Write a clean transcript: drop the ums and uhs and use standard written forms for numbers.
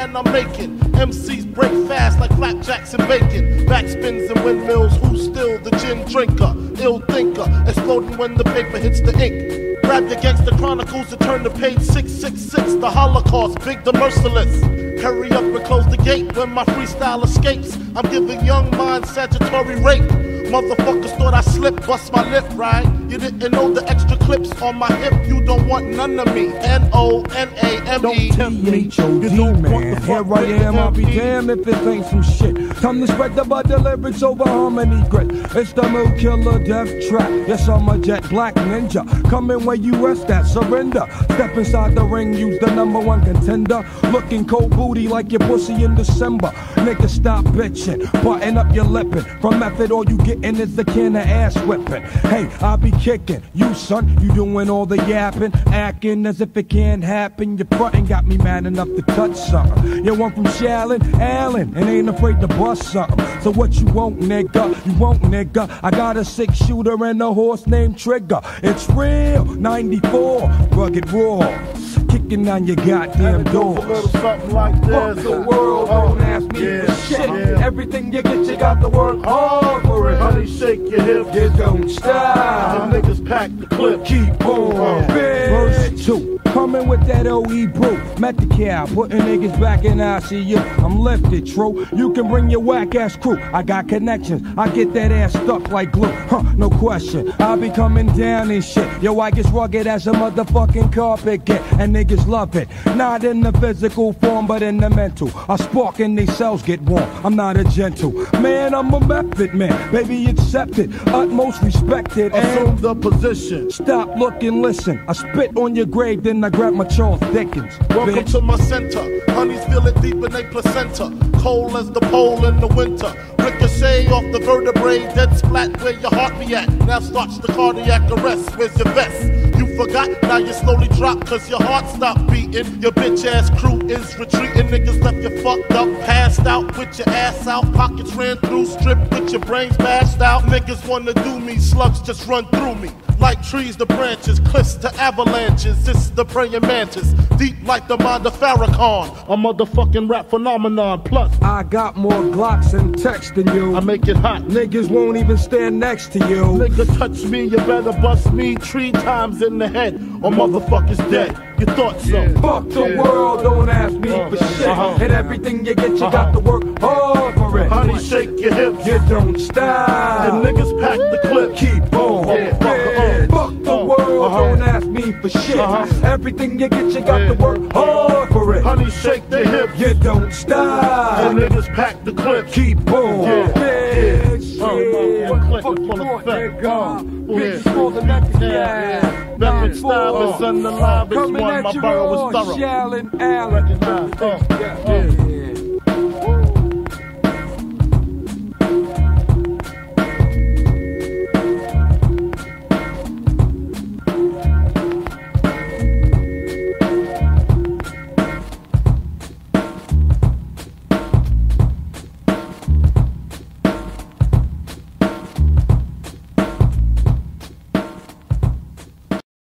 and I'm making MCs break fast like flapjacks and bacon. Backspins and windmills, who's still the gin drinker? Ill thinker, exploding when the paper hits the ink. Grab your gangster chronicles and turn to page 666. The Holocaust, big the merciless. Hurry up and close the gate when my freestyle escapes. I'm giving young minds statutory rape. Motherfuckers thought I slipped, bust my lip, right? You didn't know the extra clips on my hip. You don't want none of me. N-O-N-A-M-E. Don't tempt me, you don't man. Here I am, I'll be damned if it ain't some shit. Time to spread the bud lyrics over harmony grit. It's the Mood Killer Death Trap. Yes, I'm a jet black ninja. Coming where you rest at, surrender. Step inside the ring, use the #1 contender. Looking cold booty like your pussy in December. Nigga, stop bitching, button up your lippin'. From method, all you gettin' is the can of ass whipping. Hey, I be kicking. You, son, you doing all the yapping, acting as if it can't happen. Your frontin' got me mad enough to touch something. You want from Shallon, Allen, and ain't afraid to bust something. So what you want, nigga? You want, nigga? I got a 6-shooter and a horse named Trigger. It's real, 94, rugged raw. Kicking on your goddamn doors. Something like this. Fuck the world, don't ask me for shit. Everything you get, you got to work hard for it. Honey, shake your hips. You don't stop. The niggas pack the clip. Keep on. Verse 2. Coming with that OE brew. Met the cow, putting niggas back in ICU. I'm lifted, true. You can bring your whack ass crew. I got connections. I get that ass stuck like glue. No question. I'll be coming down and shit. Yo, I get rugged as a motherfucking carpet get. And niggas love it. Not in the physical form, but in the mental. I spark and they cells get warm. I'm not a gentle man, I'm a method man. Baby, accept it. Utmost respected. Assume the position. Stop, look, and listen. I spit on your grave, then I grab my Charles Dickens. Welcome bitch. to my center. Honeys feel it deep in their placenta. Cold as the pole in the winter. Ricochet off the vertebrae, dead splat where your heart be at. Now starts the cardiac arrest. Where's your vest? You forgot, now you slowly drop cause your heart stopped beating. Your bitch ass crew is retreating. Niggas left you fucked up, passed out with your ass out. Pockets ran through, stripped with your brains bashed out. Niggas wanna do me, slugs just run through me. Like trees to branches, cliffs to avalanches. This is the praying mantis, deep like the mind of Farrakhan. A motherfucking rap phenomenon. Plus, I got more Glocks and text than you. I make it hot. Niggas won't even stand next to you. Nigga touch me, you better bust me 3 times in the head, or motherfuckers dead. You thought so? Fuck the world, don't ask me for shit. And everything you get, you got to work hard for it. Honey, shake your hips. You don't stop. The niggas pack the clip. Keep on. Fuck the world, don't ask me for shit. Everything you get, you got to work hard for it. Honey, shake the hips. You don't stop. The niggas pack the clip. Keep on. Bitch, One click fuck is full you of effect. Bitches for the next guy. Method style is unalive. It's Coming one. at My you borough raw, is thorough. Shallon, Allen. Recognize.